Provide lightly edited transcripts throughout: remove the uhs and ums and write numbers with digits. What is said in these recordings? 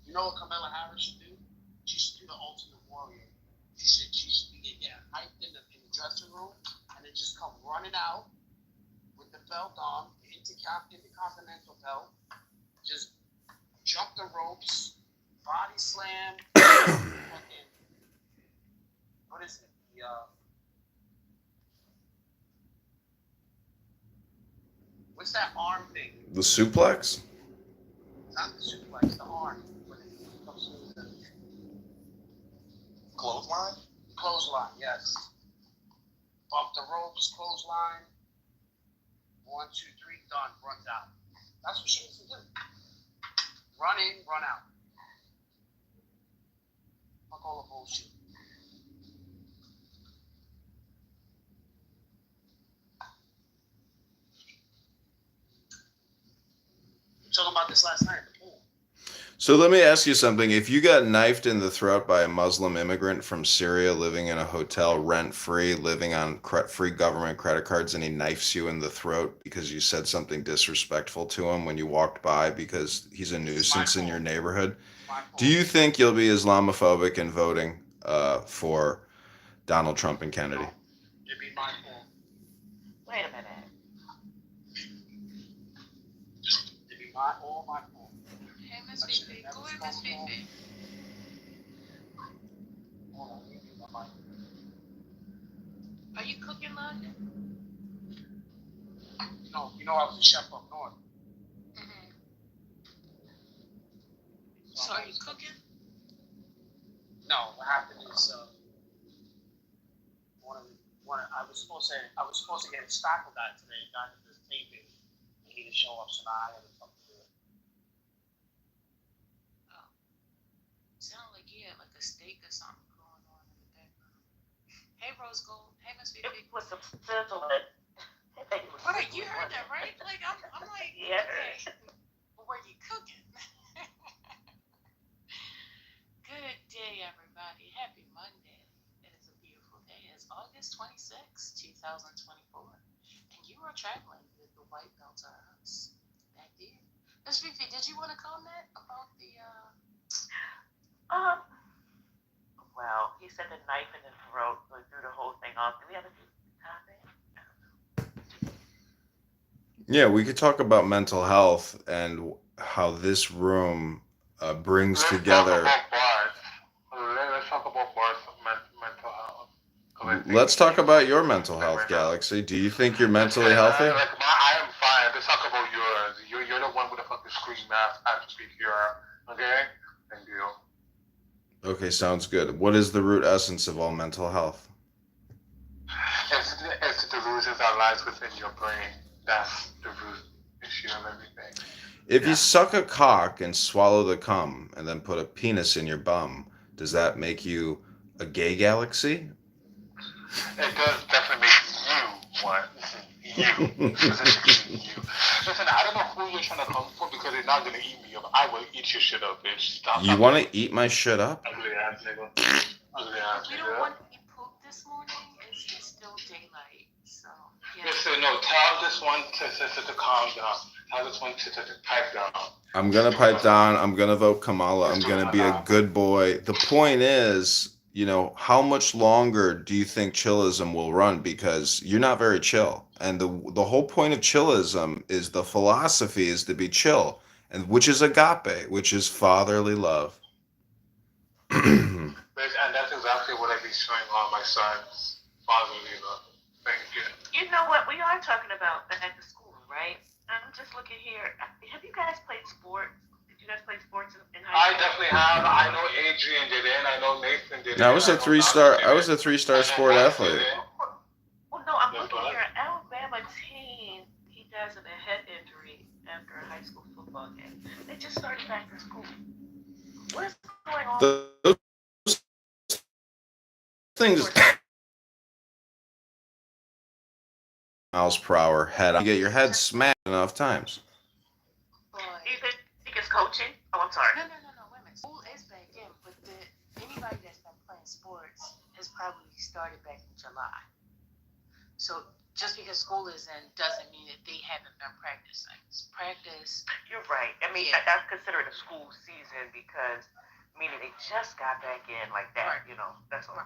You know what Kamala Harris should do? She should do the Ultimate Warrior. She should be get hyped in the dressing room and then just come running out with the belt on, the intercontinental belt, just jump the ropes, body slam, fucking, what is it? What's that arm thing? The suplex? Not the suplex, the arm. When it comes to the Clothesline? Clothesline, yes. Bump the ropes, clothesline. 1, 2, 3, done, runs out. That's what she needs to do. Run in, run out. Fuck all the bullshit. We were talking about this last night at the pool. So let me ask you something. If you got knifed in the throat by a Muslim immigrant from Syria living in a hotel rent-free, living on free government credit cards, and he knifes you in the throat because you said something disrespectful to him when you walked by because he's a nuisance in your neighborhood, do you think you'll be Islamophobic in voting for Donald Trump and Kennedy? It'd be my fault. Wait a minute. It'd be all my fault. Hey, Miss Fifi. Go ahead, Miss Fifi. Hold on, let me mute my mic. Are you cooking, London? You know I was a chef up north. Mm-hmm. So are you cooking? No, what happened is I was supposed to get a spackle guy today. The guy that does taping, and he didn't show up, so now I had to come to it. Oh. Sound like you had like a steak or something going on in the background. Hey, Rose Gold. Hey, Miss Fifi. It was some sizzling. Right, you heard that, right? Like I'm like, Yeah. okay. But were you cooking? Good day, everybody. Happy Monday. It is a beautiful day. It's August 26, 2024. And you are traveling with the White Belt House. That did. Miss Fifi, did you want to comment about the Well, he said the knife in his throat, so he threw the whole thing off. Do we have a topic? Yeah, we could talk about mental health and how this room brings together. Let's talk about bars of mental health. Let's talk about your mental health, Galaxy. Do you think you're mentally healthy? I am fine. Let's talk about yours. You're the one with the fucking screen mask. I have to speak here. Okay? Thank you. Okay, sounds good. What is the root essence of all mental health? It's the delusions that lies within your brain. That's the root issue of everything. If you suck a cock and swallow the cum and then put a penis in your bum, does that make you a gay, Galaxy? It does definitely make you one. You. Specifically you. Listen, I don't know who you're trying to come for because you're not going to eat me up. I will eat your shit up, bitch. Stop. You want to eat my shit up? Ugly ass nigga. Ugly ass we nigga. don't want to eat poop this morning. It's still daylight. So yeah. Listen, no, tell this one to calm down. Tell this one to pipe down. I'm going to pipe down. I'm going to vote Kamala. I'm going to be a good boy. The point is, how much longer do you think chillism will run? Because you're not very chill. And the whole point of chillism is the philosophy is to be chill, and which is agape, which is fatherly love. And that's exactly what I be showing all my sons. Fatherly love. Thank you. You know what? We are talking about back to school, right? I'm just looking here. Have you guys played sports? Did you guys play sports in high I school? definitely have. I know Adrian did it. I know Nathan did it. I was a three-star sport athlete. Well, no, I'm looking here. Alabama team, he dies of a head injury after a high school football game. They just started back to school. What is going on? Those things miles per hour head on. You get your head smacked enough times. Do you think it's coaching? Oh, I'm sorry. No. Wait a minute. School is back in, but anybody that's been playing sports has probably started back in July. So just because school is in doesn't mean that they haven't been practicing. Practice. You're right. I mean, Yeah. I consider it a school season because, meaning they just got back in like that, Right. you know, that's all.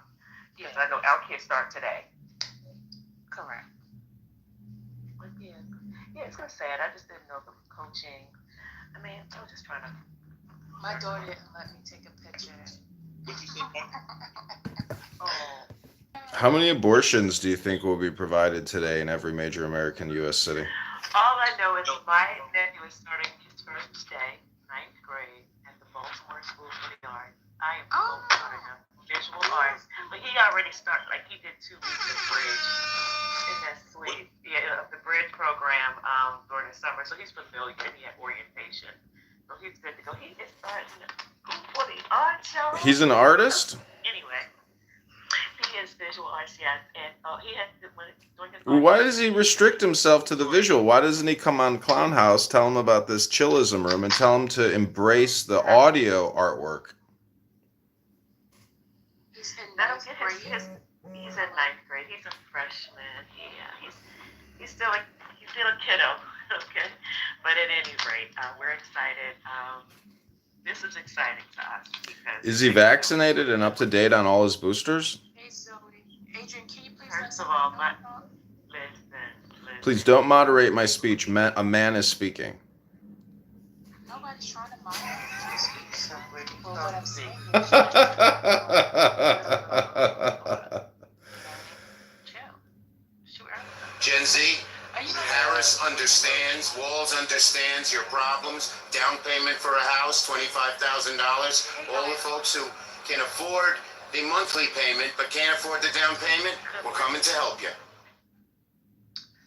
Yeah. Because I know our kids start today. Correct. But yeah, it's kind of sad. I just didn't know the coaching. I mean, I was just trying to. My daughter didn't let me take a picture. What'd you say, Mark? Oh, How many abortions do you think will be provided today in every major American U.S. city? all I know is my nephew is starting his first day, 9th grade, at the Baltimore School for the Arts. I am so proud of him. Visual arts, but he already started. Like he did 2 weeks of bridge. And that's sweet. Yeah, the bridge program during the summer, so he's familiar. And he had orientation, so he's good to go. He is starting school for the arts, y'all. He's an artist? Anyway, he is visual arts, yeah, and he had during his. Why does he restrict himself to the visual? Why doesn't he come on Clown House, tell him about this chillism room, and tell him to embrace the audio artwork? He's in That'll ninth get grade. he's in 9th grade. He's a freshman. Yeah, he's still a kiddo. Okay, but at any rate, we're excited. This is exciting to us because. Is he vaccinated and up to date on all his boosters? Hey Zoe, Adrian, can you please First let of all, someone my- know? Listen. Please don't moderate my speech. A man is speaking. Nobody's trying to moderate your speech, sir. We're Well, what I'm see. saying is, chill. Shoot early. Gen Z, Are you Harris understands, Walls understands your problems. Down payment for a house, $25,000. All the folks who can afford the monthly payment but can't afford the down payment, we're coming to help you.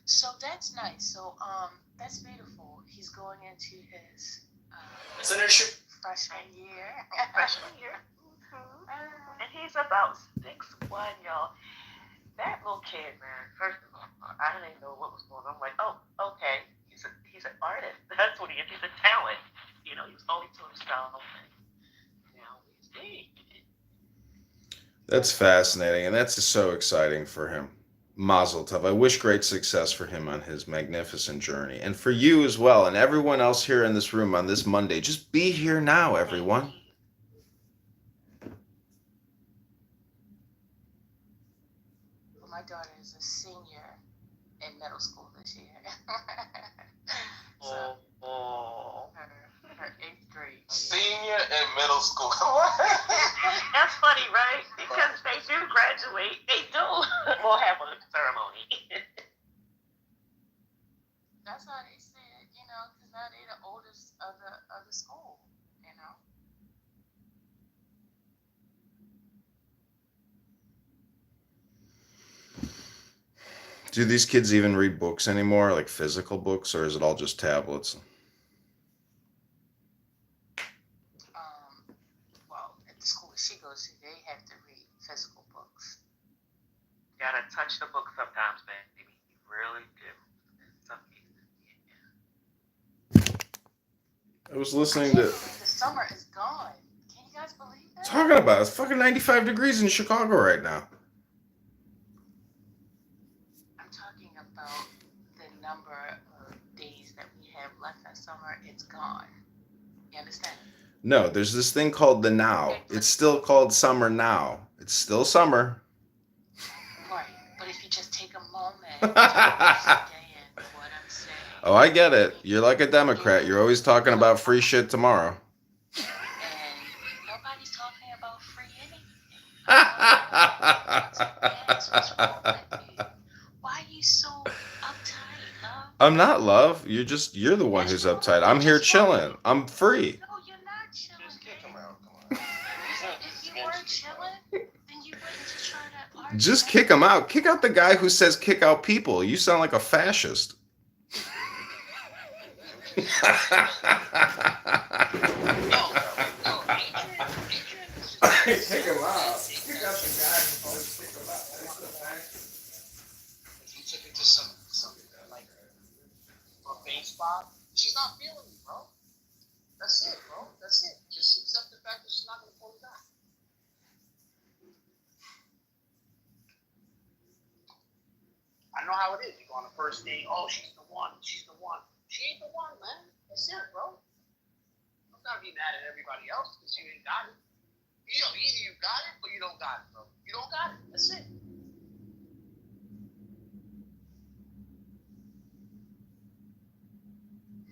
So that's nice. So that's beautiful. He's going into his Senatorship. freshman year. Freshman year. And he's about 6'1", y'all. That little kid, man. First of all, I didn't know what was going on. I'm like, oh, okay. He's an artist. That's what he is. He's a talent. You know, he was only 2 style. Now he's big. That's fascinating, and that's so exciting for him. Mazel tov. I wish great success for him on his magnificent journey, and for you as well, and everyone else here in this room on this Monday. Just be here now, everyone. My daughter is a senior in middle school this year. So her 8th grade. Senior in middle school. That's funny, right? Because they do graduate. They do. We'll have a ceremony. That's how they say it, you know, because now they're the oldest of the school, you know. Do these kids even read books anymore, like physical books, or is it all just tablets? Well, at the school she goes to, they have to read physical books. Gotta touch the book sometimes, man. You really do. In some cases. I was listening I to. can't believe the summer is gone. Can you guys believe that? Talking about it's fucking 95 degrees in Chicago right now. I'm talking about the number of days that we have left in summer. It's gone. You understand? No, there's this thing called the now. It's still called summer now. It's still summer. Right. But if you just take a moment to understand what I'm saying. Oh, I get it. You're like a Democrat. You're always talking about free shit tomorrow. And nobody's talking about free anything. What's wrong with you? Why are you so uptight, love? I'm not, love. You're the one who's uptight. I'm here chilling. I'm free. No, you're not chilling. Just kick him babe. out. Come on. If you were chilling, then you wouldn't just try to argue. Just kick him out. Kick out the guy who says kick out people. You sound like a fascist. No, Adrian is just Kick him out. Kick out the guy who says kick him out. That's the fact. If you took it to some like a base spot, she's not feeling you, bro. That's it, bro. That's it. Just accept the fact that she's not gonna pull you back. I I know how it is. You go on a first date. Oh, she's the one. She's the one. She ain't the one, man. That's it, bro. I'm not be mad at everybody else because you ain't got it. You know, either you got it or you don't got it, bro. You don't got it. That's it.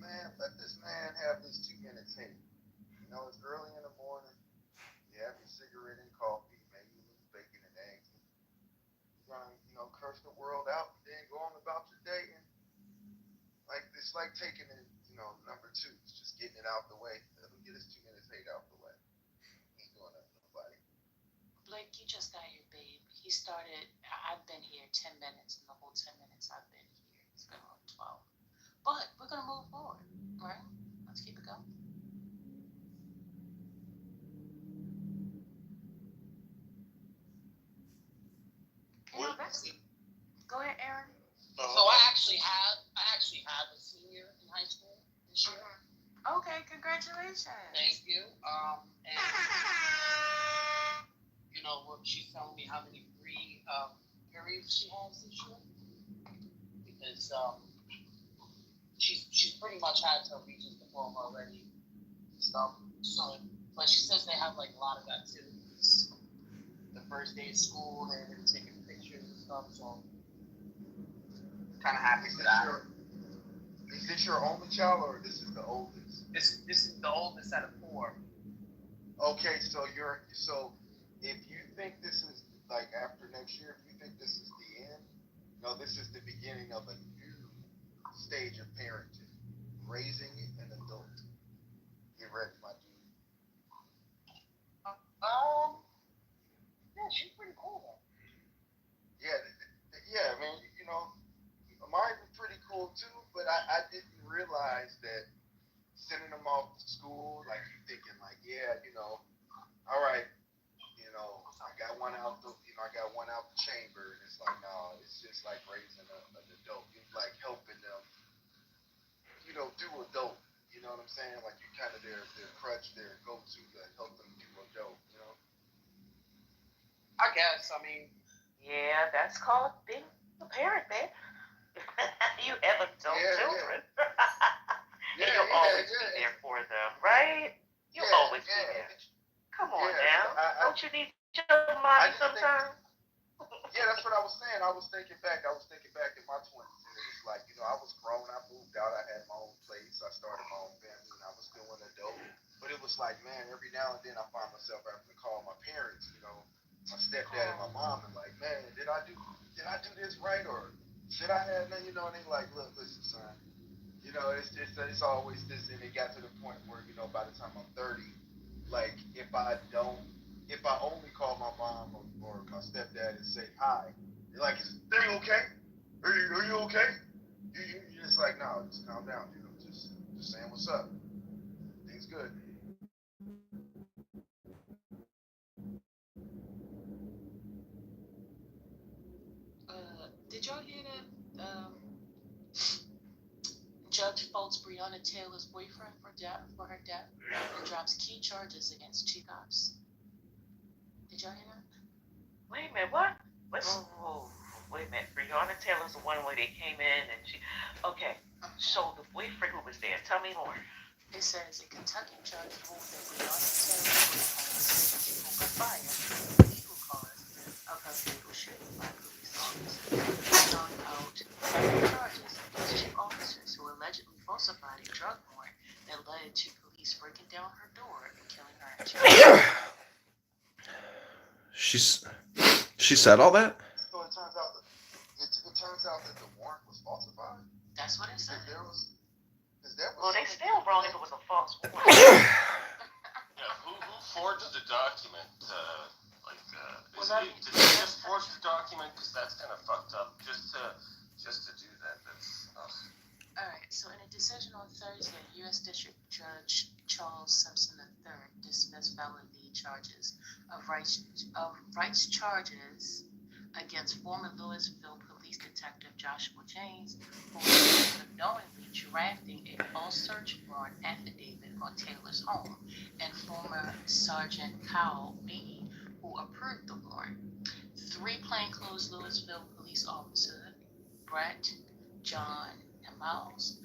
Man, let this man have his 2 minutes hate. You know, it's early in the morning. You have your cigarette and coffee, maybe a little bacon and eggs. You're gonna, curse the world out and then go on about your day. And it's like taking it, number 2. It's just getting it out the way. Let him get his 2 minutes hate out the way. He ain't doing nothing to nobody. Blake, you just got here, babe. He started, I've been here 10 minutes, and the whole 10 minutes I've been here, it's been on 12. But we're going to move forward, right? Let's keep it going. Go ahead, Aaron. So I actually have a senior in high school this year. Okay, congratulations. Thank you. And she's telling me how many free periods she has this year because she's pretty much had her Regents diploma already and stuff. So, but she says they have like a lot of activities. The first day of school, they're gonna take pictures and stuff. So, kind of happy for that. Is this your only child or this is the oldest? This is the oldest out of 4. Okay, so if you think this is like after next year, if you think this is the end, no, this is the beginning of a new stage of parenting, raising an adult. Get ready, my dude. Yeah, she's pretty cool though. Yeah, man. Mine was pretty cool too, but I didn't realize that sending them off to school, like you thinking, like, yeah, all right, I got one out the chamber, and it's like, no, it's just like raising an adult. It's like helping them, do adult. You know what I'm saying? Like you kind of their crutch, their go-to to help them do adult. I guess. I mean, Yeah, that's called being a parent, man. You have adult children. And you'll always be there for them, right? You'll always be there. Come on now. Don't you need your mommy sometimes? Yeah, that's what I was saying. I was thinking back in my 20s. And it was like, I was grown. I moved out. I had my own place. I started my own family. And I was still an adult. But it was like, man, every now and then I find myself having to call my parents, my stepdad and my mom, and like, man, did I do this right, or should I have? And they like, look, listen, son. It's always this, and it got to the point where by the time I'm 30, like if I only call my mom or my stepdad and say hi, they're like, is everything okay? Are you okay? You're just like, no, just calm down, just saying what's up. Things good. Did y'all hear that? Judge faults Breonna Taylor's boyfriend for her death and drops key charges against 2 cops. Did y'all hear that? Wait a minute, what? Wait a minute. Breonna Taylor's the one where they came in and she. Okay, so the boyfriend who was there, tell me more. It says a Kentucky judge ruled that Breonna Taylor's boyfriend was responsible for fire for the legal cause of her fatal shooting by police officers. He found out federal charges against 2 officers who allegedly falsified a drug warrant that led to police breaking down her door and killing her and children. She said all that? So it turns out that the warrant was falsified. That's what it said. Well, they still wrong if it was a false warrant. Who forged the document? Did they just forge the document? Because that's kind of fucked up. Just to do that, that's. Alright, so in a decision on Thursday, U.S. District Judge Charles Simpson III dismissed felony charges of rights charges against former Louisville police detective Joshua James, who was accused of knowingly drafting a false search warrant affidavit on Taylor's home, and former Sergeant Kyle Meany, who approved the warrant. 3 plainclothes Louisville police officers Brett, John, and Miles,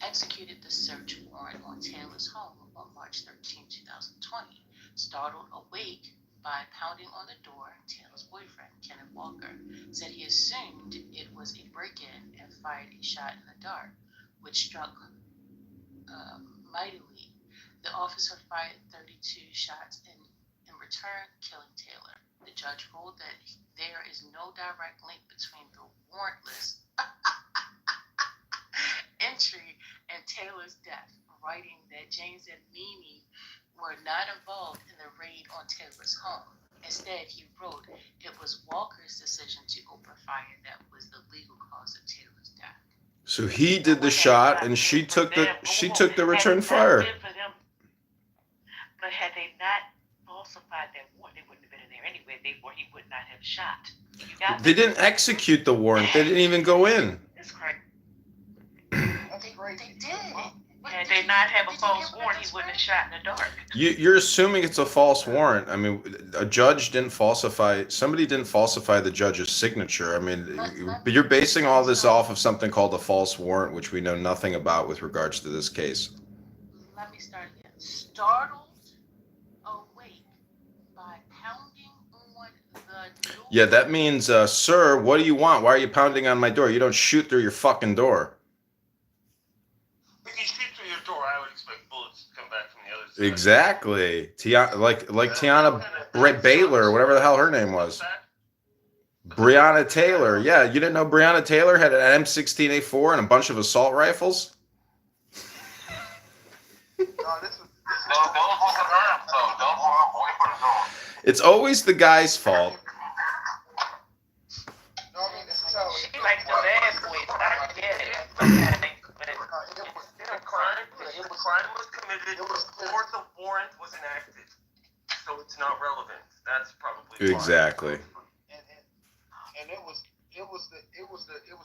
executed the search warrant on Taylor's home on March 13, 2020. Startled awake by pounding on the door, Taylor's boyfriend, Kenneth Walker, said he assumed it was a break-in and fired a shot in the dark, which struck mightily. The officer fired 32 shots in return, killing Taylor. The judge ruled that there is no direct link between the warrantless entry and Taylor's death, writing that James and Mimi were not involved in the raid on Taylor's home. Instead, he wrote it was Walker's decision to open fire that was the legal cause of Taylor's death. So he did the shot, and she took the return fire. But had they not falsified that warrant, they wouldn't have been in there anyway. He would not have shot. They didn't execute the warrant. They didn't even go in. It's crazy. That's crazy. They did. Had they not have a false warrant, he wouldn't have shot in the dark. You're assuming it's a false warrant. I mean, a judge didn't falsify. Somebody didn't falsify the judge's signature. I mean, but you're basing all this off of something called a false warrant, which we know nothing about with regards to this case. Let me start again. Startled awake by pounding on the door. Yeah, that means, sir, what do you want? Why are you pounding on my door? You don't shoot through your fucking door. If you shoot through your door, I would expect bullets to come back from the other side. Exactly. Like Tiana Baylor, or whatever the hell her name was. Breonna Taylor. Yeah, you didn't know Breonna Taylor had an M16A4 and a bunch of assault rifles? No, this is It's always the guy's fault. no, I mean, this is how She likes the bad boys. I get it. The crime was committed before the warrant was enacted, so it's not relevant. That's probably why. Exactly. and it was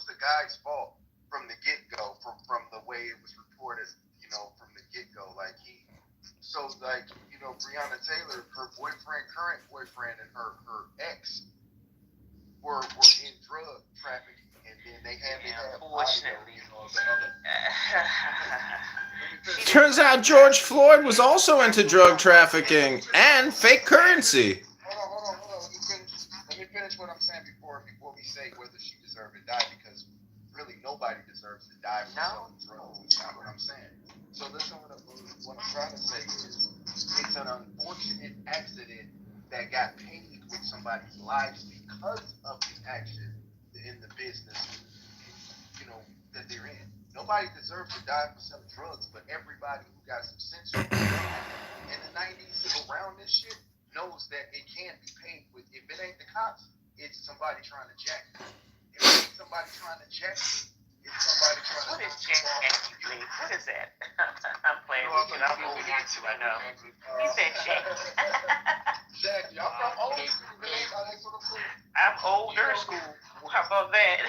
the guy's fault from the get go, from the way it was reported, from the get go. Breonna Taylor, her current boyfriend, and her ex were in drug trafficking, and then they had Unfortunately. Turns out George Floyd was also into drug trafficking and fake currency. Hold on. Let me finish what I'm saying before we say whether she deserved to die, because really nobody deserves to die from selling drugs. That's not what I'm saying. So listen, what I'm trying to say is it's an unfortunate accident that got painted with somebody's lives because of the action in the business, that they're in. Nobody deserves to die for selling drugs, but everybody who got some sense in the 90s around this shit knows that it can't be paid with. If it ain't the cops, it's somebody trying to jack you. If it ain't somebody trying to jack you, it's somebody trying What to is Jack Andy? What is that? I'm playing with you. I'm old too, I know. He said Jack. Jack, y'all from old school, man. That's what I'm saying. I'm older school. How about that?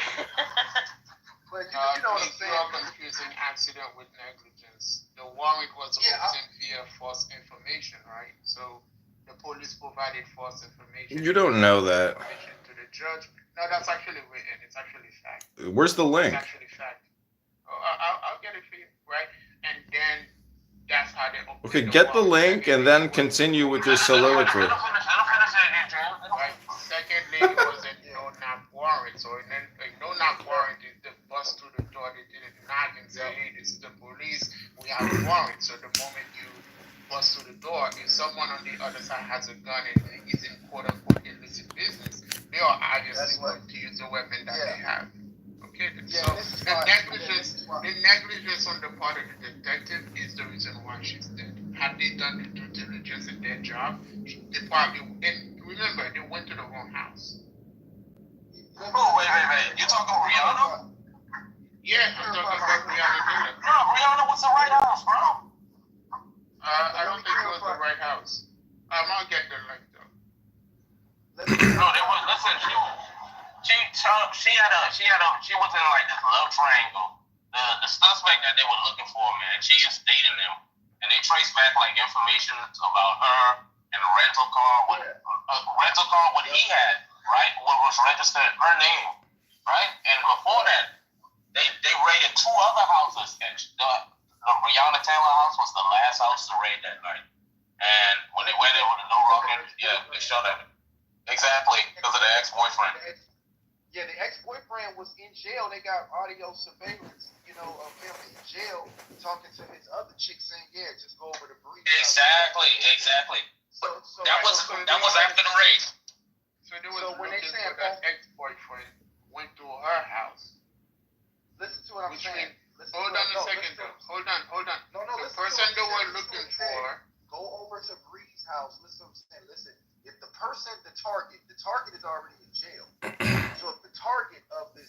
But you know what I'm saying? You are confusing accident with negligence. The warrant was obtained via false information, right? So the police provided false information. You don't know that. To the judge. No, that's actually written. It's actually fact. Where's the link? It's actually fact. I'll get it for you, right? And then that's how they obtained Okay, get the link and then continue with your soliloquy. Right. Secondly, it was a no-knock warrant. So a no-knock warrant is the bust through the door. They didn't knock and say, "Hey, this is the police. We have a warrant." So the moment you bust through the door, if someone on the other side has a gun and is in quote-unquote illicit business, they are obviously going to use the weapon that they have. Okay, so the negligence on the part of the detective is the reason why she's dead. Had they done the due diligence in their job, they probably, and remember, they went to the wrong house. Oh, wait. You talking Rihanna? Yeah, I'm talking about Breonna Taylor. No, Rihanna was the right house, bro. I don't think it was the right house. I'll get the link though. No, they were. Listen, she was in like this love triangle. The suspect that they were looking for, man, she is dating them, and they traced back like information about her and a rental car, what he had, right? What was registered her name. right? And before that, they raided 2 other houses. And the Breonna Taylor house was the last house to raid that night. And when they went in with a no rocket, they shot at it. Exactly, because of the ex-boyfriend. Yeah, the ex-boyfriend was in jail. They got audio surveillance, of him in jail talking to his other chick saying, "Yeah, just go over to Breeze." Exactly. So that was after the raid. So they was when they looking say for that ex-boyfriend went to her house. Listen to what I'm saying. Hold on a second, though. Hold on. No, the person they were looking for. Go over to Bree's house. Listen to what I'm saying. Listen, if the person, the target is already in jail. So if the target of the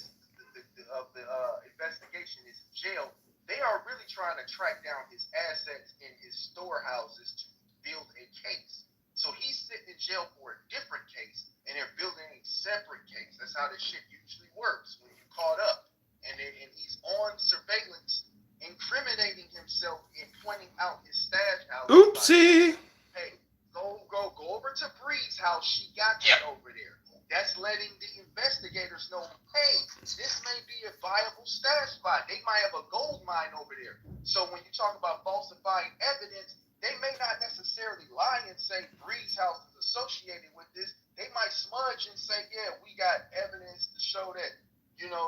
investigation is in jail, they are really trying to track down his assets in his storehouses to build a case. So he's sitting in jail for a different case, and they're building a separate case. That's how this shit usually works when you're caught up. And he's on surveillance, incriminating himself and pointing out his stash house. Oopsie. Like, hey, go over to Bree's house. She got that over there. That's letting the investigators know, hey, this may be a viable stash spot. They might have a gold mine over there. So when you talk about falsifying evidence, they may not necessarily lie and say Bree's house is associated with this. They might smudge and say, yeah, we got evidence to show that,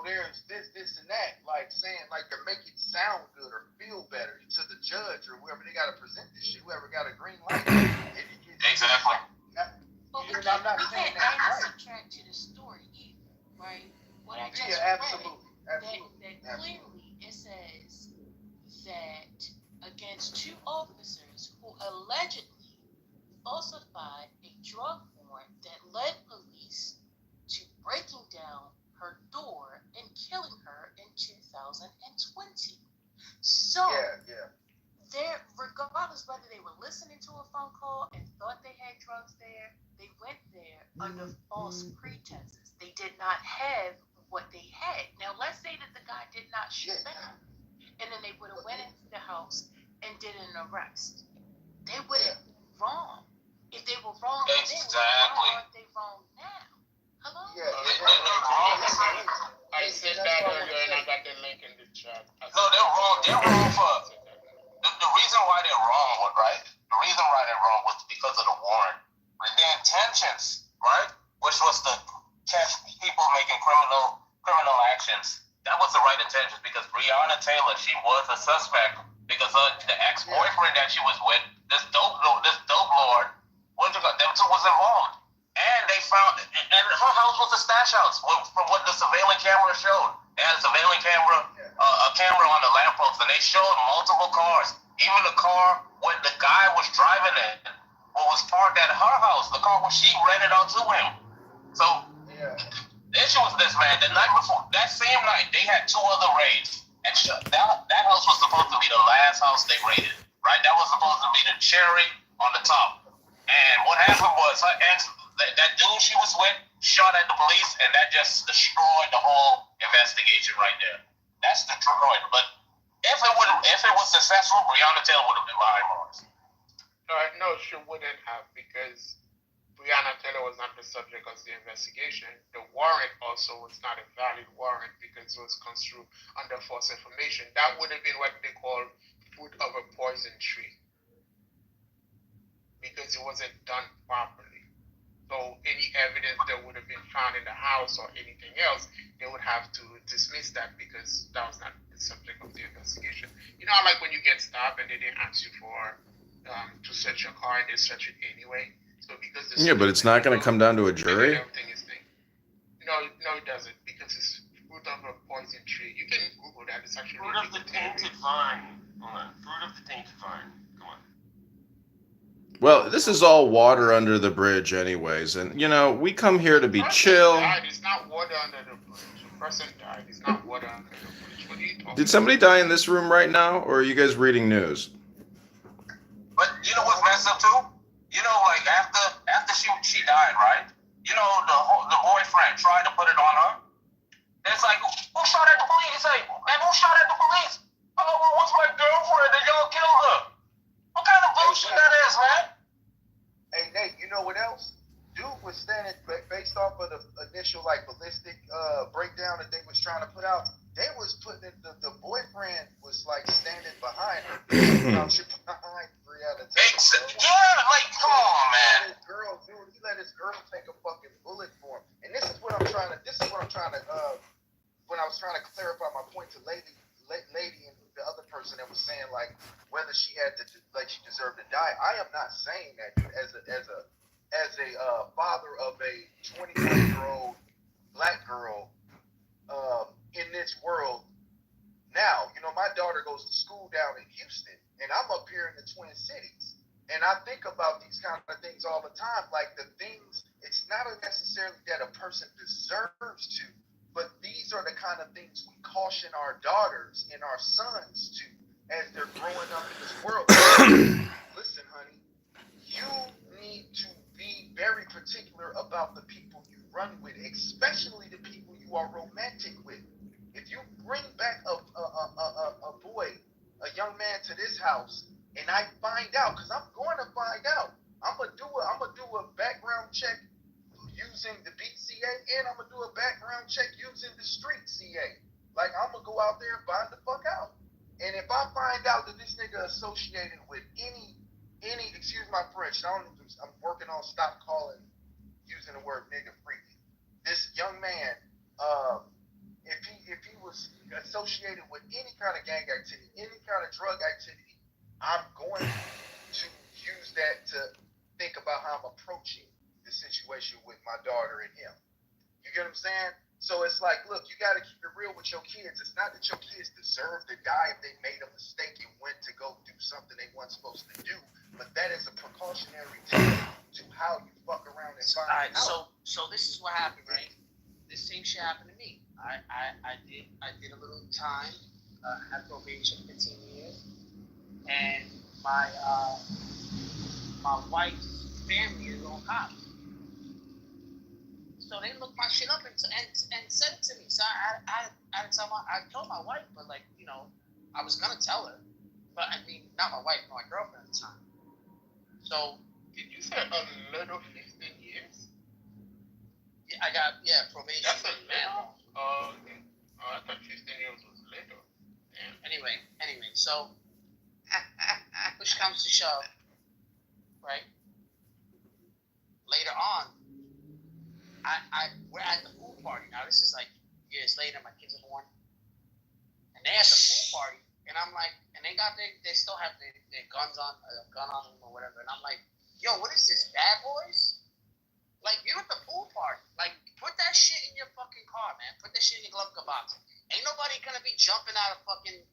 there's this, and that, like saying, like to make it sound good or feel better to the judge or whoever they got to present this shit, whoever got a green light. Exactly. But we I'm can't not saying add that's and right. subtract to the story either, right? What I just Yeah, absolutely. read, that clearly it says that against 2 officers who allegedly falsified a drug warrant that led police to breaking down her door and killing her in 2020. So, regardless whether they were listening to a phone call and thought they had drugs there, they went there under false pretenses. They did not have what they had. Now, let's say that the guy did not shoot back, and then they would have went into the house and did an arrest. They would have been wrong. If they were wrong then, why aren't they wrong now? Hello? I said that earlier and I got the link in the chat. No, they're wrong. They're wrong for the reason why they're wrong, right? The reason why they're wrong was because of the warrant. Their intentions, right, which was to catch people making criminal actions. That was the right intentions because Breonna Taylor, she was a suspect because the ex-boyfriend that she was with, this dope lord, them 2 was involved. And they found, and her house was a stash house from what the surveillance camera showed. They had a surveillance camera, a camera on the lamppost, and they showed multiple cars. Even the car when the guy was driving it, was parked at her house. The car where she rented out to him. So the issue was this, man. The night before, that same night, they had 2 other raids, and that house was supposed to be the last house they raided, right? That was supposed to be the cherry on the top. And what happened was her ex. That dude she was with shot at the police, and that just destroyed the whole investigation right there. That's destroyed. But if it was successful, Breonna Taylor would have been behind bars. No, she wouldn't have because Breonna Taylor was not the subject of the investigation. The warrant also was not a valid warrant because it was construed under false information. That would have been what they call fruit of a poison tree because it wasn't done properly. So any evidence that would have been found in the house or anything else, they would have to dismiss that because that was not the subject of the investigation. You know, like when you get stopped and they didn't ask you for to search your car and they search it anyway. So because but it's not going to come down to a jury. Everything is thing. No, it doesn't because it's fruit of a poison tree. You can Google that. It's actually fruit of the tainted vine. Hold on, fruit of the tainted vine. Come on. Well, this is all water under the bridge anyways, and we come here to be chill. It's not water under the bridge. The person died. It's not water under the bridge. What are you talking Did somebody die in this room right now, or are you guys reading news? But you know what's messed up too? Like after she died, right? The boyfriend tried to put it on her. It's like, who shot at the police? It's like, man, who shot at the police? Oh, well, what's my girlfriend? And y'all killed her. What kind of bullshit that is, man? Hey, Nate, you know what else? dude was standing based off of the initial like ballistic breakdown that they was trying to put out. They was putting it, the boyfriend was like standing behind her, crouching behind Brianna Taylor. Yeah, like come on, man. He let his girl take a fucking bullet for him. And this is what I'm trying to. When I was trying to clarify my point to lady and the other person that was saying like whether she had to like she deserved to die. I am not saying that, dude. As a father of a 21-year-old black girl in this world now, you know, my daughter goes to school down in Houston, and I'm up here in the Twin Cities. And I think about these kind of things all the time. Like the things, it's not necessarily that a person deserves to, but these are the kind of things we caution our daughters and our sons to as they're growing up in this world. Listen, honey, you need to be very particular about the people you run with, especially the people you are romantic with. If you bring back a boy, a young man to this house, and I find out, because I'm going to find out, I'm gonna do a background check using the beat CA, and I'm gonna do a background check using the street CA. Like I'm gonna go out there and find the fuck out. And if I find out that this nigga associated with any excuse my French, I'm working on stop calling using the word nigga freaky. This young man, if he was associated with any kind of gang activity, any kind of drug activity, I'm going to use that to think about how I'm approaching the situation with my daughter and him. You get what I'm saying? So it's like, look, you got to keep it real with your kids. It's not that your kids deserve to die if they made a mistake and went to go do something they weren't supposed to do, but that is a precautionary tale to how you fuck around and find out. So this is what happened, right? This same shit happened to me. I did a little time, had probation 15 years, and my wife's family is on cops. So they looked my shit up and sent it to me. So I told my wife, but like, you know, I was gonna tell her, but I mean, not my wife, my girlfriend at the time. So Did you say a little 15 years? yeah, I got probation. That's a little. Okay. I thought 15 years was little. Damn. Anyway, so push comes to shove, right? Later on, we're at the pool party. Now this is like years later. My kids are born, and they at the pool party, and I'm like, and they still have their guns on, a gun on them or whatever, and I'm like, yo, what is this, Bad Boys? Like, you're at the pool party. Like, put that shit in your fucking car, man. Put that shit in your glove box. Ain't nobody gonna be jumping out of fucking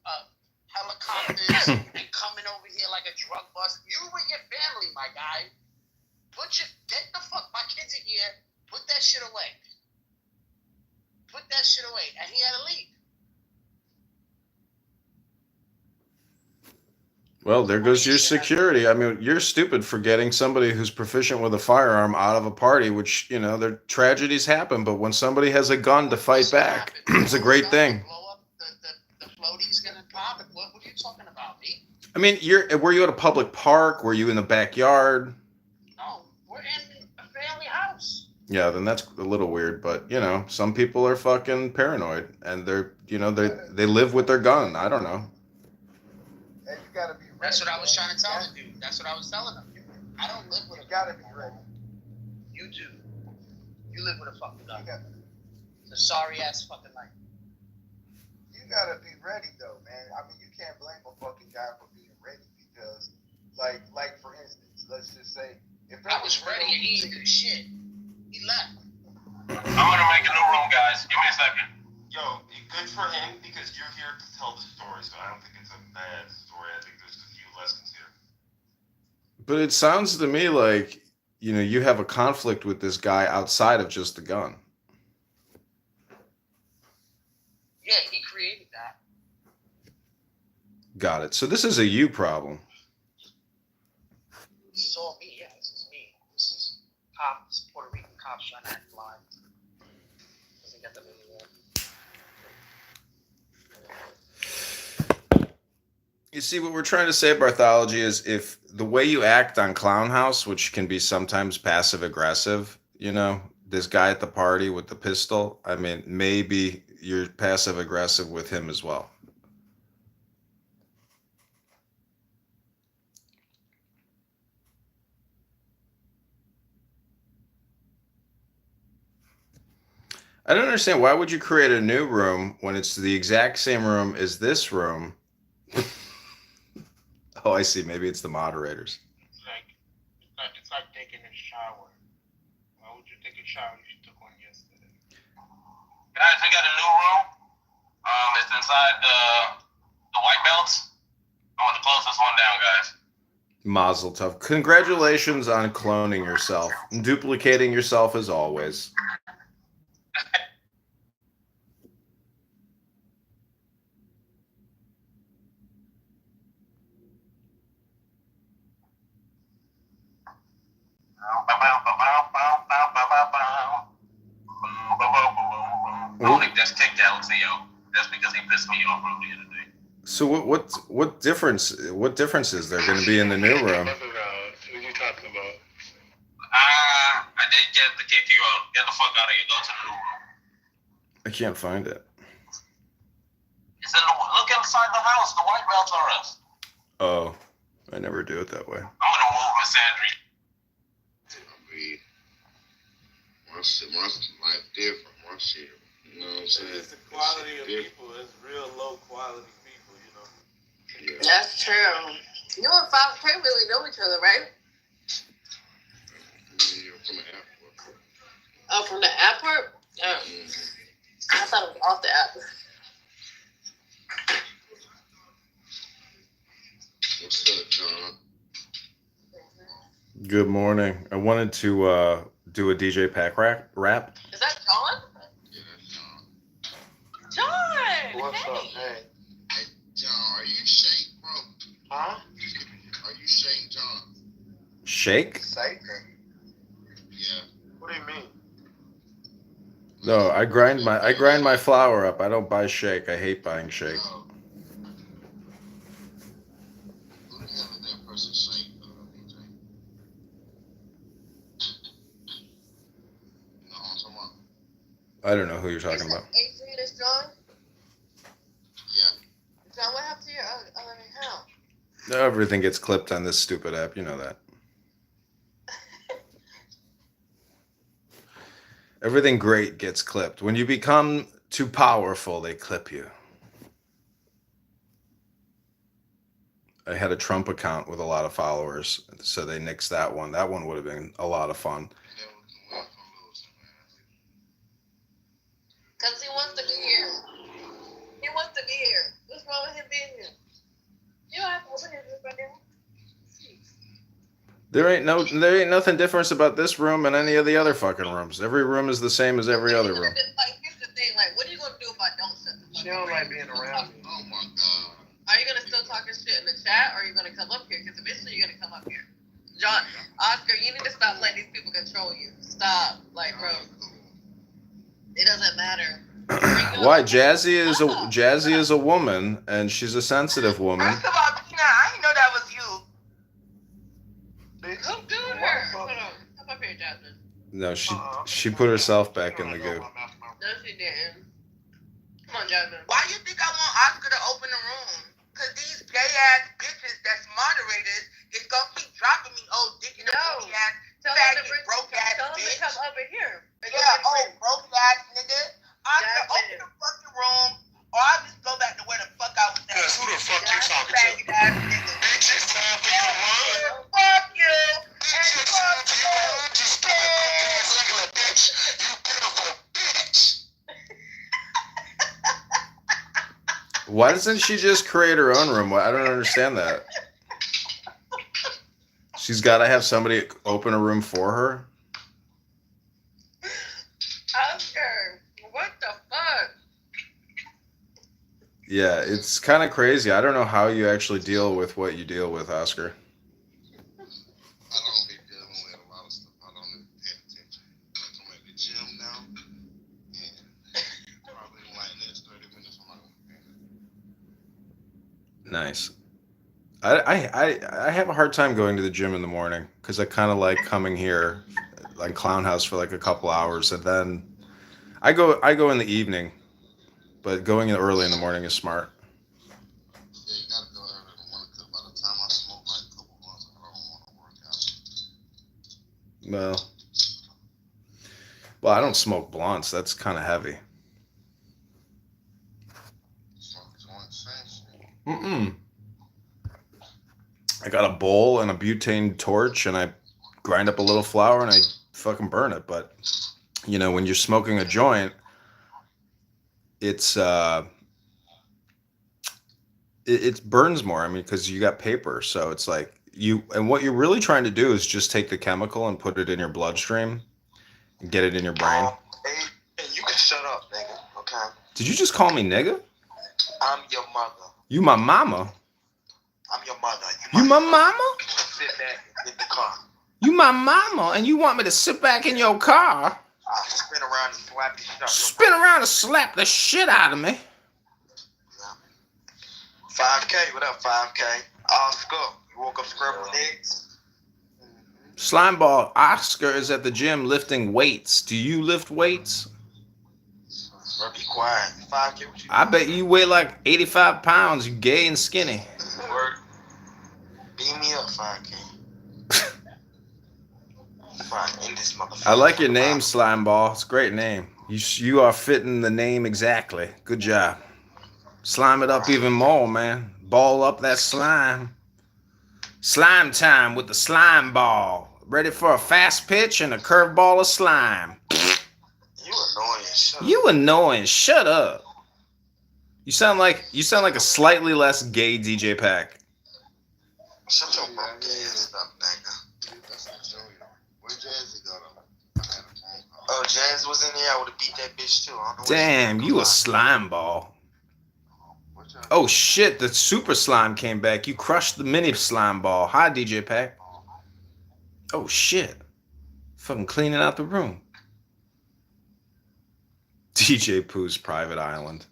helicopters and coming over here like a drug bust. You with your family, my guy. Get the fuck, my kids are here. Put that shit away. Put that shit away. And he had to leave. Well, there goes your security. I mean, you're stupid for getting somebody who's proficient with a firearm out of a party, which, you know, their tragedies happen. But when somebody has a gun to fight back, it's a great thing. Blow up, the floaty's gonna pop. What are you talking about, me? I mean, were you at a public park? Were you in the backyard? No, we're in a family house. Yeah, then that's a little weird. But, you know, some people are fucking paranoid, and they live with their gun. I don't know. And you gotta be ready. That's what I was trying to tell the dude. That's what I was telling him. I don't live with a gun. Gotta be ready. You do. You live with a fucking gun. It's a sorry ass fucking life. You gotta be ready though, man. I mean, you can't blame a fucking guy for being ready because, like for instance, let's just say if I was ready and he didn't do shit. He left. I'm gonna make a new room, guys. Give me a second. Yo, good for him because you're here to tell the story, so I don't think it's a bad story. I think there's a few lessons here. But it sounds to me like, you know, you have a conflict with this guy outside of just the gun. Yeah, he created that. Got it. So this is a you problem. This is all me. Yeah, this is me. This is cops, Puerto Rican cops trying to act blind. Doesn't get them anywhere. You see, what we're trying to say, Barthology, is if the way you act on Clown House, which can be sometimes passive aggressive, you know, this guy at the party with the pistol, I mean, maybe you're passive aggressive with him as well. I don't understand. Why would you create a new room when it's the exact same room as this room? Oh, I see. Maybe it's the moderators. It's like taking a shower. Why would you take a shower if you took one yesterday? Guys, we got a new room. It's inside the white belts. I want to close this one down, guys. Mazel tov. Congratulations on cloning yourself. Duplicating yourself as always. I only just kicked Alexio just because he pissed me off earlier today. So what difference is there going to be in the new room? What are you talking about? I did get the kick you out. Get the fuck out of here. Go to the new room. I can't find it. It's in look inside the house. The white belts are us. Oh, I never do it that way. I'm gonna move Miss Andrew. Once life different, once shit. You know what I'm saying? It's the quality of people. It's real low quality people, you know. Yeah. That's true. You and Fox can't really know each other, right? Yeah, from the airport. Oh, from the airport? Oh. I thought it was off the app. What's up, John? Good morning. I wanted to do a DJ Pack rap. Is that John? Yeah, that's John. John! What's hey. up? Hey. Hey, John, are you Shake, bro? Huh? Are you Shake, John? Shake? Satan. Yeah. What do you mean? No, I grind my flour up. I don't buy shake. I hate buying shake. Oh. Who the hell is that person, Shake, DJ? You know what I'm talking about? I don't know who you're talking about. Adrian is John? Yeah. John, what happened to your other account? Everything gets clipped on this stupid app. You know that. Everything great gets clipped. When you become too powerful, they clip you. I had a Trump account with a lot of followers, so they nixed that one. That one would have been a lot of fun. Because he wants to be here. He wants to be here. What's wrong with him being here? You don't have to open it right now. There ain't nothing different about this room and any of the other fucking rooms. Every room is the same as every other room. Like, here's the thing. Like, what are you going to do if I don't shut the fuck up? She don't like being around me. Oh my God. Are you going to still talking shit in the chat, or are you going to come up here? Because eventually you're going to come up here. John, Oscar, you need to stop letting these people control you. Stop. Like, bro, it doesn't matter. Why? Jazzy is a woman, and she's a sensitive woman. First of all, Tina, I didn't know that was you. Who's doing her? Hold on. Come up here, Jasmine. No, she put herself back in the goo. No, she didn't. Come on, Jasmine. Why you think I want Oscar to open the room? Because these gay-ass bitches that's moderators is going to keep dropping me old dick in the booty-ass, faggot, broke-ass Tell them to bitch. come over here. Yeah, old broke-ass nigga. Oscar, open the fucking room, or I'll just go back to where the fuck I was at. Cause who the fuck you talking to? Faggot-ass nigga. Bitch, it's time for you to run. Fuck you. Bitch, it's time for you to run. You stupid ass ugly bitch. You beautiful bitch. Why doesn't she just create her own room? I don't understand that. She's got to have somebody open a room for her. Oscar, what the fuck? Yeah, it's kind of crazy. I don't know how you actually deal with what you deal with, Oscar. I don't be dealing with a lot of stuff. I don't even pay attention. Like, I'm at the gym now, and probably in like next 30 minutes from my Nice. I have a hard time going to the gym in the morning because I kind of like coming here like Clown House for like a couple hours, and then I go in the evening, but going in early in the morning is smart. Yeah, you gotta go early in the morning because by the time I smoke like a couple months, I don't want to work out. Well, I don't smoke blunts. That's kind of heavy. Smoke joint, same shit. I got a bowl and a butane torch, and I grind up a little flour and I fucking burn it. But you know, when you're smoking a joint, it's it burns more. I mean, because you got paper, so it's like and what you're really trying to do is just take the chemical and put it in your bloodstream and get it in your brain. Hey, you can shut up, nigga. Okay. Did you just call me nigga? I'm your mother. You my mama? I'm your mother. You my mama? Sit back in the car. You my mama, and you want me to sit back in your car? I'll spin around and slap the shit out. Spin around and slap the shit out of me. Yeah. 5K, what up, 5K? Oscar, you woke up scrambled eggs? Slimeball, Oscar is at the gym lifting weights. Do you lift weights? Bro, be quiet. 5K, what you I bet you weigh like 85 pounds. You gay and skinny. Word. Beat me up, 5K. Fine, in this motherfucker. I like your name, Slimeball. It's a great name. You are fitting the name exactly. Good job. Slime it up even more, man. Ball up that slime. Slime time with the slime ball. Ready for a fast pitch and a curveball of slime. You annoying. Shut up. You annoying. Shut up. You sound like a slightly less gay DJ Pack. Shut your broke ass up, nigga. That's not Joey. Where Jazzy got him? Oh, Jazz was in there. I would have beat that bitch too. I don't know. Damn, you a slime ball. Oh shit, the super slime came back. You crushed the mini slime ball. Hi, DJ Pack. Oh shit. Fucking cleaning out the room. DJ Pooh's private island.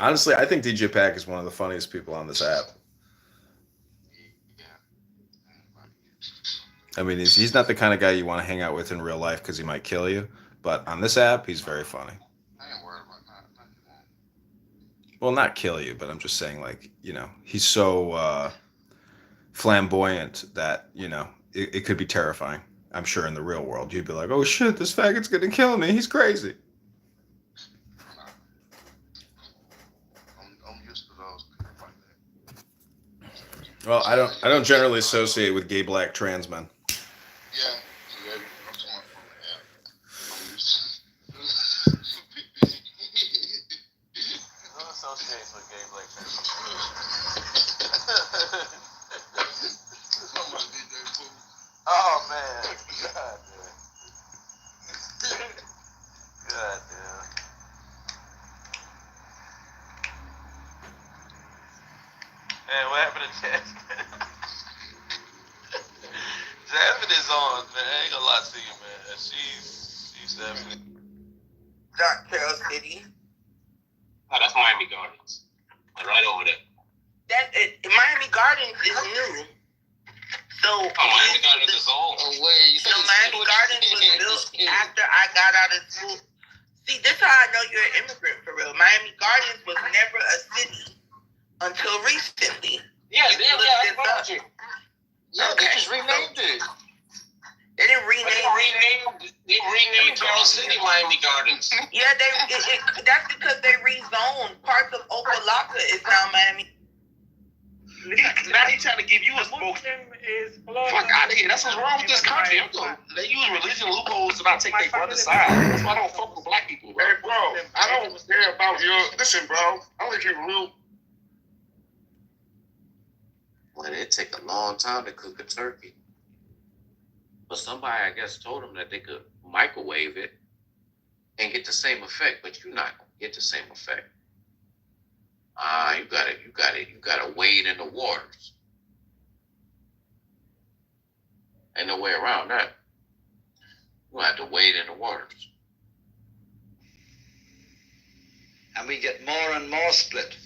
Honestly, I think DJ Pack is one of the funniest people on this app. I mean, he's not the kind of guy you want to hang out with in real life because he might kill you. But on this app, he's very funny. I ain't worried about that. Well, not kill you, but I'm just saying, like, you know, he's so flamboyant that, you know, it could be terrifying. I'm sure in the real world, you'd be like, oh shit, this faggot's gonna kill me. He's crazy. I'm used to those people like that. Well, I don't generally associate with gay black trans men. Yeah. I'm talking No associates with gay black trans. Oh man. God damn. God damn. Man, what happened to Jasmine? Jasmine is on, man. I ain't gonna lie to you, man. She's definitely. Dark Trail City. Oh, that's Miami Gardens. Right over there. Miami Gardens is new. So Miami Gardens is old. Oh wait, Miami Gardens was built after I got out of school. See, this is how I know you're an immigrant for real. Miami Gardens was never a city until recently. Yeah, I told you. Yeah, okay. They just renamed it. They didn't rename it. They renamed Carroll City Miami Gardens. Yeah, that's because they rezoned. Parts of Opa-locka is now Miami. Now he's trying to give you a smoke. Fuck out of here. That's what's wrong with this country. They use religion loopholes to not take their brother's side. That's why I don't fuck with black people, bro. Hey, bro, I don't care about your. Listen, bro, I want to keep it real. Well, it take a long time to cook a turkey. But somebody, I guess, told them that they could microwave it and get the same effect, but you're not gonna get the same effect. You gotta wade in the waters. Ain't no way around that. You have to wade in the waters. And we get more and more split.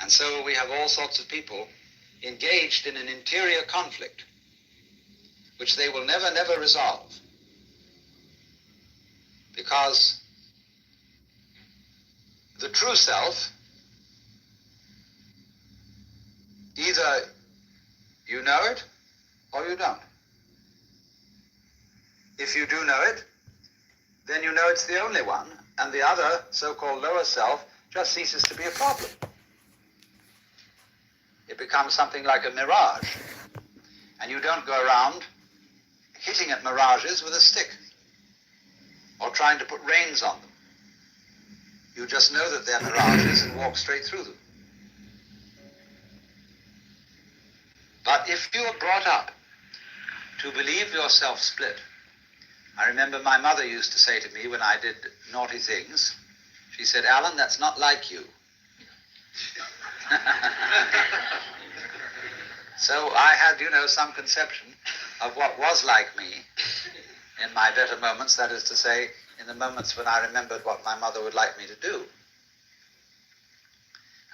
And so we have all sorts of people engaged in an interior conflict which they will never resolve, because the true self, either you know it or you don't. If you do know it, then you know it's the only one, and the other, so-called lower self, just ceases to be a problem. It becomes something like a mirage, and you don't go around hitting at mirages with a stick or trying to put reins on them. You just know that they're mirages and walk straight through them. But if you are brought up to believe yourself split, I remember my mother used to say to me when I did naughty things, she said, "Alan, that's not like you." So I had, some conception of what was like me in my better moments, that is to say, in the moments when I remembered what my mother would like me to do.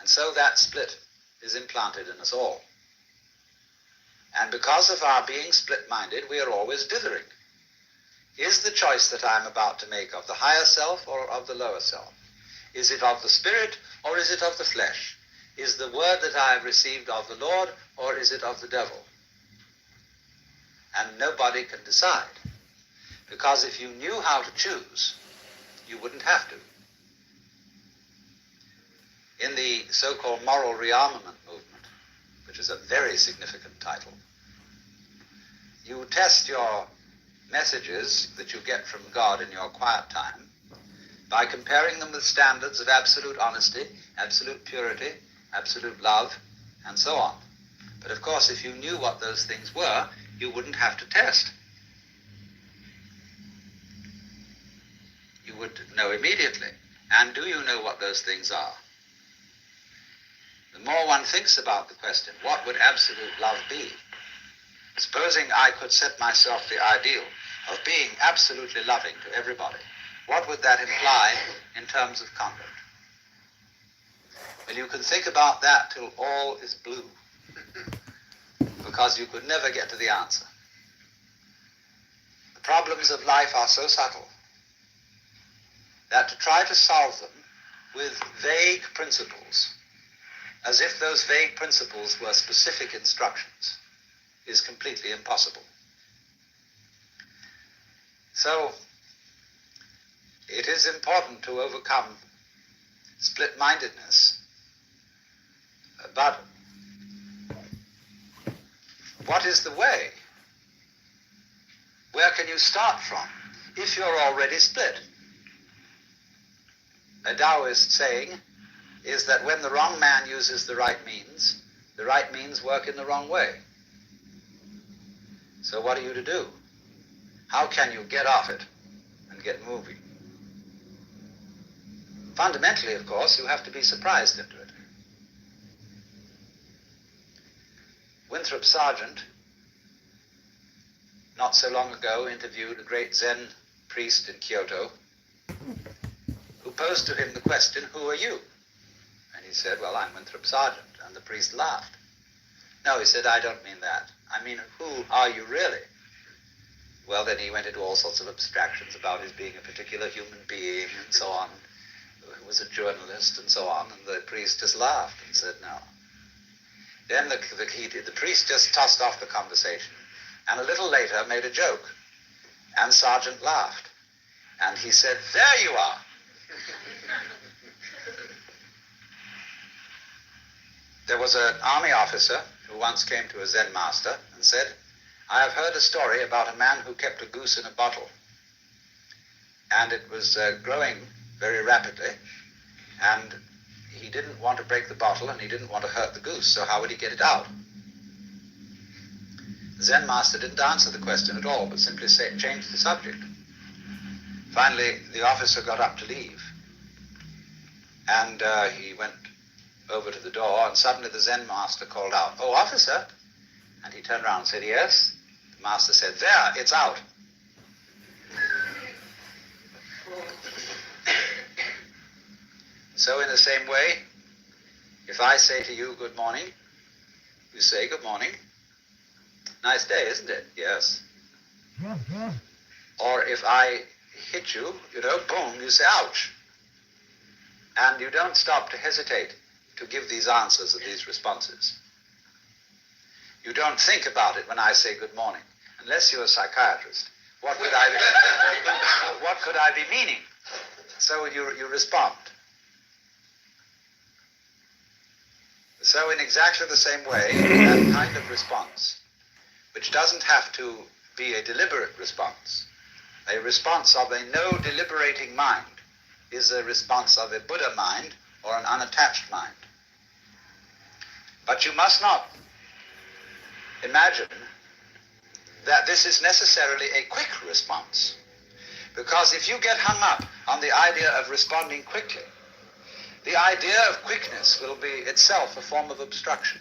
And so that split is implanted in us all. And because of our being split-minded, we are always dithering. Is the choice that I'm about to make of the higher self or of the lower self? Is it of the spirit or is it of the flesh? Is the word that I have received of the Lord or is it of the devil? And nobody can decide. Because if you knew how to choose, you wouldn't have to. In the so-called moral rearmament movement, which is a very significant title, you test your messages that you get from God in your quiet time by comparing them with standards of absolute honesty, absolute purity, absolute love, and so on. But of course, if you knew what those things were, you wouldn't have to test. You would know immediately. And do you know what those things are? The more one thinks about the question, what would absolute love be? Supposing I could set myself the ideal of being absolutely loving to everybody, what would that imply in terms of conduct? Well, you can think about that till all is blue, because you could never get to the answer. The problems of life are so subtle that to try to solve them with vague principles, as if those vague principles were specific instructions, is completely impossible. So, it is important to overcome split-mindedness, but what is the way? Where can you start from if you're already split? A Taoist saying is that when the wrong man uses the right means work in the wrong way. So what are you to do? How can you get off it and get moving? Fundamentally, of course, you have to be surprised into it. Winthrop Sargent, not so long ago, interviewed a great Zen priest in Kyoto who posed to him the question, "Who are you?" And he said, "Well, I'm Winthrop Sargent." And the priest laughed. "No," he said, "I don't mean that. I mean, who are you really?" Well, then he went into all sorts of abstractions about his being a particular human being and so on, who was a journalist and so on, and the priest just laughed and said no. Then the priest just tossed off the conversation, and a little later made a joke, and Sargent laughed, and he said, "There you are." There was an army officer who once came to a Zen master and said, "I have heard a story about a man who kept a goose in a bottle, and it was growing very rapidly, and he didn't want to break the bottle and he didn't want to hurt the goose, so how would he get it out?" The Zen master didn't answer the question at all, but simply changed the subject. Finally, the officer got up to leave, and he went over to the door, and suddenly the Zen master called out, "Oh, officer!" And he turned around and said, "Yes?" The master said, "There, it's out." So in the same way, if I say to you, "Good morning," You say, good morning. Nice day, isn't it? Yes. Or if I hit you, boom, you say, ouch. And you don't stop to hesitate to give these answers and these responses. You don't think about it when I say good morning, unless you're a psychiatrist. What could I be meaning? So you respond. So in exactly the same way, that kind of response, which doesn't have to be a deliberate response, a response of a no deliberating mind is a response of a Buddha mind or an unattached mind. But you must not imagine that this is necessarily a quick response. Because if you get hung up on the idea of responding quickly, the idea of quickness will be itself a form of obstruction.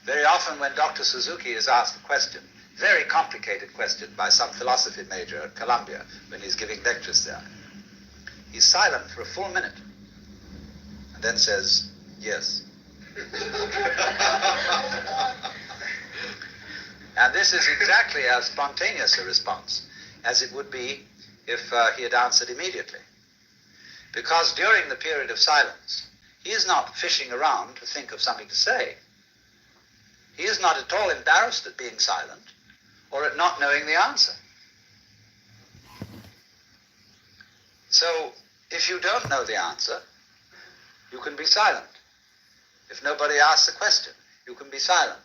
Very often when Dr. Suzuki is asked a question, very complicated question by some philosophy major at Columbia when he's giving lectures there, he's silent for a full minute and then says, yes. And this is exactly as spontaneous a response as it would be if he had answered immediately. Because during the period of silence, he is not fishing around to think of something to say. He is not at all embarrassed at being silent or at not knowing the answer. So, if you don't know the answer, you can be silent. If nobody asks a question, you can be silent.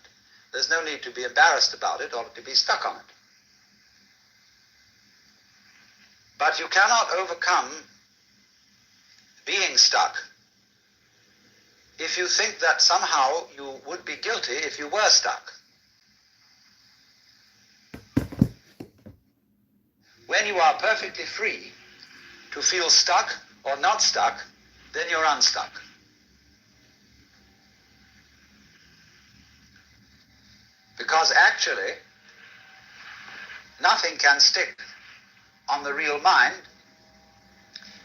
There's no need to be embarrassed about it or to be stuck on it. But you cannot overcome being stuck if you think that somehow you would be guilty if you were stuck. When you are perfectly free to feel stuck or not stuck, then you're unstuck. Because actually, nothing can stick on the real mind,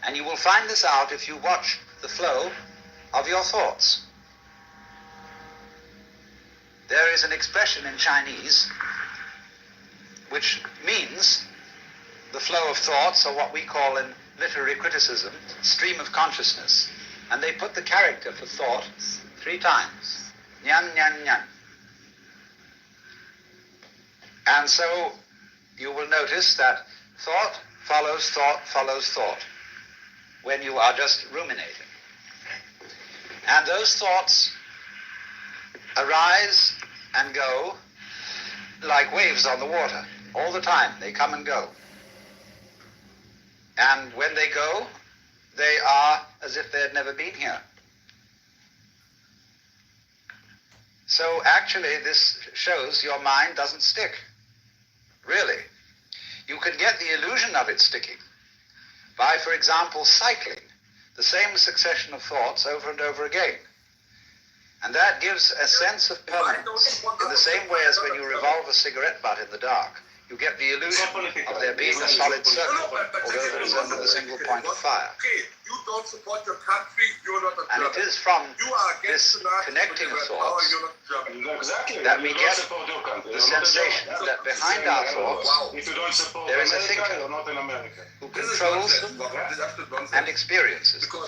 and you will find this out if you watch the flow of your thoughts. There is an expression in Chinese which means the flow of thoughts, or what we call in literary criticism, stream of consciousness. And they put the character for thought 3 times. Nyan, nyan, nyan. And so you will notice that thought follows thought follows thought when you are just ruminating. And those thoughts arise and go like waves on the water. All the time, they come and go. And when they go, they are as if they had never been here. So actually, this shows your mind doesn't stick. Really. You can get the illusion of it sticking by, for example, cycling the same succession of thoughts over and over again. And that gives a sense of permanence in the same way as when you revolve a cigarette butt in the dark. You get the illusion of there being a solid circle, although there is only a single point of fire. You don't support your country, you're not a And it is from this connecting of thoughts that we get the sensation that behind our thoughts there is a thinker who controls them and experiences them.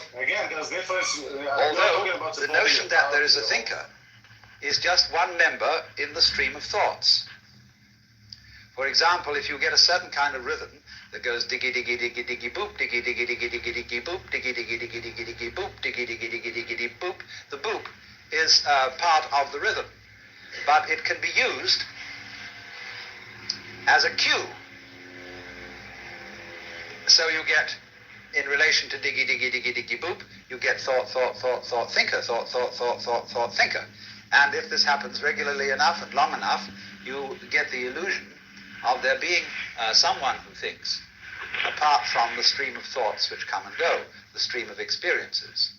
Although the notion that there is a thinker is just one member in the stream of thoughts. For example, if you get a certain kind of rhythm that goes diggy diggy diggy diggy boop, diggy diggy diggy diggy diggy boop, diggy diggy diggy diggy diggy boop, diggy diggy diggy diggy diggy boop, the boop is part of the rhythm, but it can be used as a cue. So you get, in relation to diggy diggy diggy diggy boop, you get thought, thought, thought, thought, thinker, thought, thought, thought, thought, thought, thinker. And if this happens regularly enough and long enough, you get the illusion of there being someone who thinks, apart from the stream of thoughts which come and go, the stream of experiences.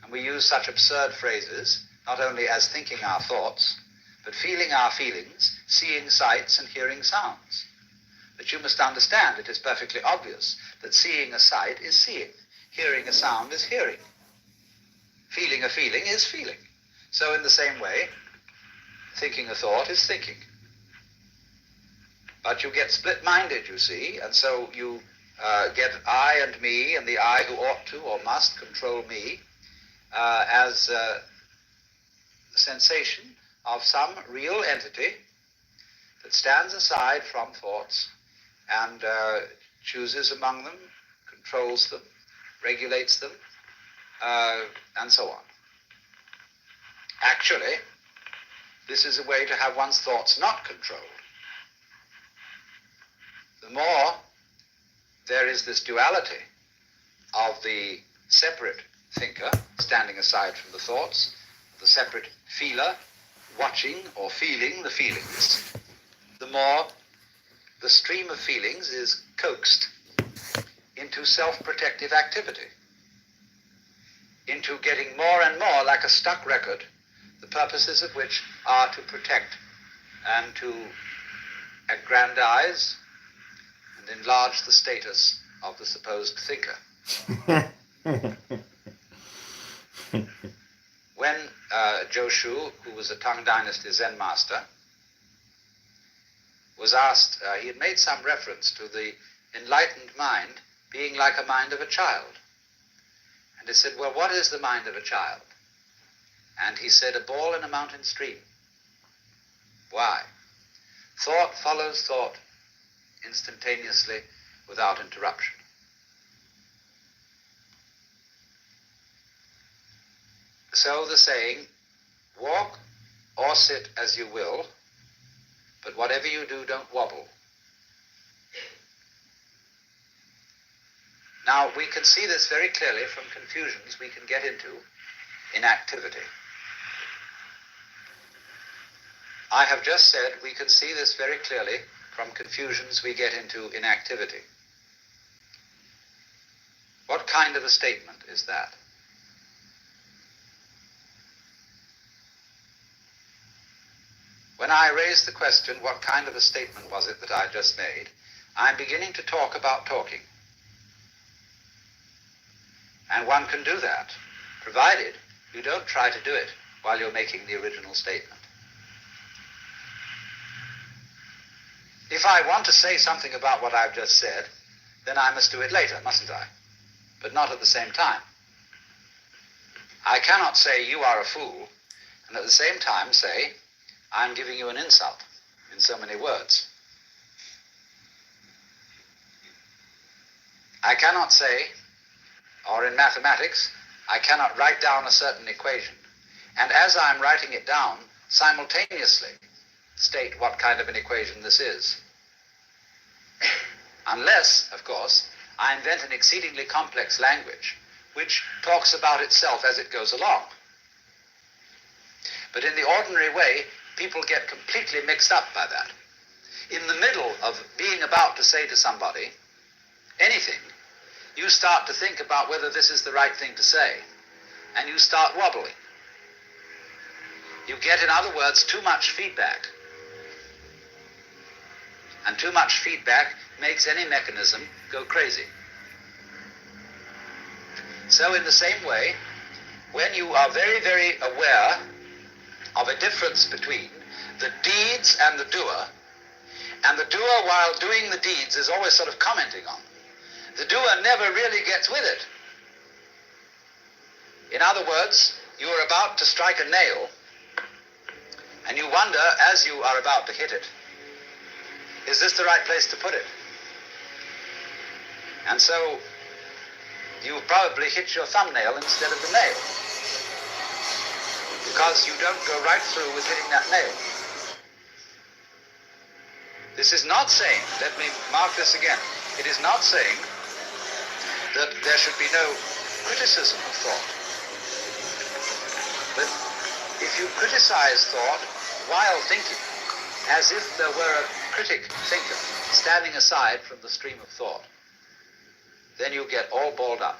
And we use such absurd phrases, not only as thinking our thoughts, but feeling our feelings, seeing sights and hearing sounds. But you must understand, it is perfectly obvious that seeing a sight is seeing, hearing a sound is hearing, feeling a feeling is feeling. So in the same way, thinking a thought is thinking. But you get split-minded, you see, and so you get I and me, and the I who ought to or must control me as a sensation of some real entity that stands aside from thoughts and chooses among them, controls them, regulates them, and so on. Actually, this is a way to have one's thoughts not controlled. The more there is this duality of the separate thinker standing aside from the thoughts, the separate feeler watching or feeling the feelings, the more the stream of feelings is coaxed into self-protective activity, into getting more and more like a stuck record, the purposes of which are to protect and to aggrandize and enlarge the status of the supposed thinker. When Joshu, who was a Tang Dynasty Zen master, was asked, he had made some reference to the enlightened mind being like a mind of a child. And he said, well, what is the mind of a child? And he said, a ball in a mountain stream. Why? Thought follows thought instantaneously without interruption. So the saying, walk or sit as you will, but whatever you do, don't wobble. Now, we can see this very clearly from confusions we can get into in activity. I have just said we can see this very clearly from confusions we get into in activity. What kind of a statement is that? When I raise the question, what kind of a statement was it that I just made, I'm beginning to talk about talking. And one can do that, provided you don't try to do it while you're making the original statement. If I want to say something about what I've just said, then I must do it later, mustn't I? But not at the same time. I cannot say you are a fool, and at the same time say, I'm giving you an insult in so many words. I cannot say, or in mathematics, I cannot write down a certain equation, and as I'm writing it down, simultaneously state what kind of an equation this is. Unless, of course, I invent an exceedingly complex language which talks about itself as it goes along. But in the ordinary way, people get completely mixed up by that. In the middle of being about to say to somebody anything, you start to think about whether this is the right thing to say, and you start wobbling. You get, in other words, too much feedback. And too much feedback makes any mechanism go crazy. So in the same way, when you are very, very aware of a difference between the deeds and the doer while doing the deeds is always sort of commenting on them. The doer never really gets with it. In other words, you are about to strike a nail, and you wonder, as you are about to hit it, is this the right place to put it? And so you probably hit your thumbnail instead of the nail, because you don't go right through with hitting that nail. This is not saying, let me mark this again, it is not saying that there should be no criticism of thought. But if you criticize thought while thinking, as if there were a critic thinker standing aside from the stream of thought, then you get all balled up.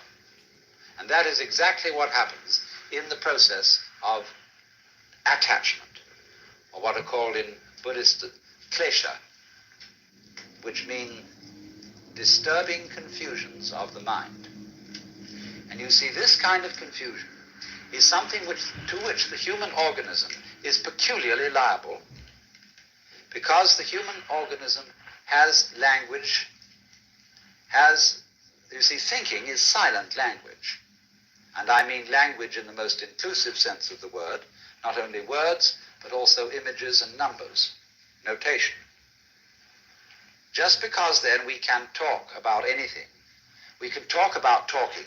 And that is exactly what happens in the process of attachment, or what are called in Buddhist klesha, which mean disturbing confusions of the mind. And you see, this kind of confusion is something to which the human organism is peculiarly liable because the human organism has language, thinking is silent language. And I mean language in the most inclusive sense of the word, not only words, but also images and numbers, notation. Just because then we can talk about anything, we can talk about talking,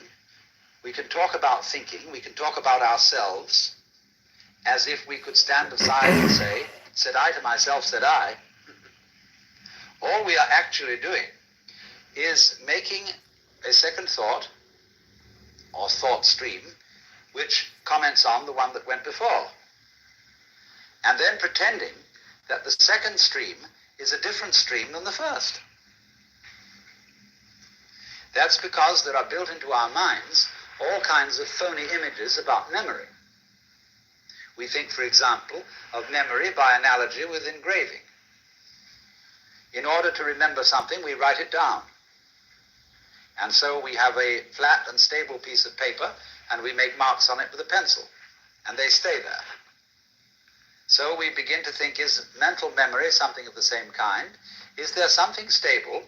we can talk about thinking, we can talk about ourselves, as if we could stand aside and say, said I to myself, said I. All we are actually doing is making a second thought, or thought stream, which comments on the one that went before. And then pretending that the second stream is a different stream than the first. That's because there are built into our minds all kinds of phony images about memory. We think, for example, of memory by analogy with engraving. In order to remember something, we write it down. And so we have a flat and stable piece of paper, and we make marks on it with a pencil, and they stay there. So we begin to think, is mental memory something of the same kind? Is there something stable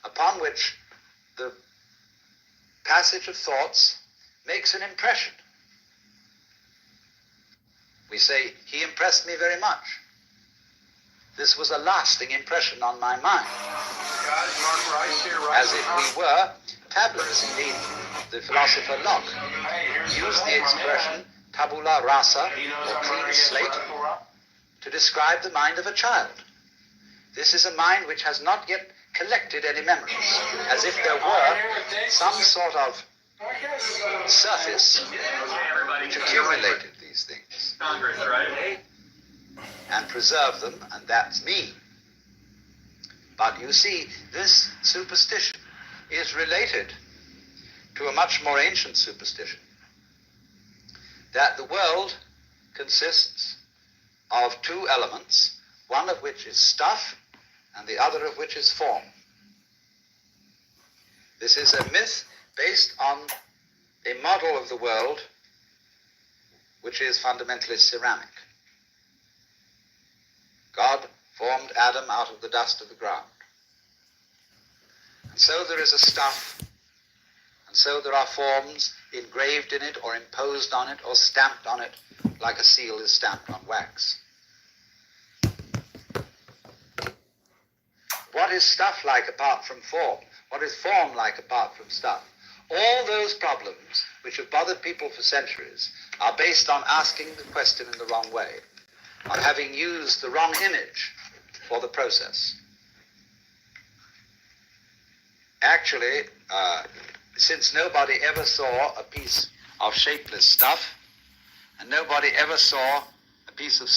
upon which the passage of thoughts makes an impression? We say, he impressed me very much. This was a lasting impression on my mind. As if we were tablets. Indeed, the philosopher Locke used the expression tabula rasa, or clean slate, to describe the mind of a child. This is a mind which has not yet collected any memories, as if there were some sort of surface which accumulated these things and preserved them, and that's me. But you see, this superstition is related to a much more ancient superstition, that the world consists of two elements, one of which is stuff and the other of which is form. This is a myth based on a model of the world which is fundamentally ceramic. God formed Adam out of the dust of the ground. And so there is a stuff, and so there are forms engraved in it or imposed on it or stamped on it like a seal is stamped on wax. What is stuff like apart from form? What is form like apart from stuff? All those problems which have bothered people for centuries are based on asking the question in the wrong way, on having used the wrong image for the process. Actually, since nobody ever saw a piece of shapeless stuff, and nobody ever saw a piece of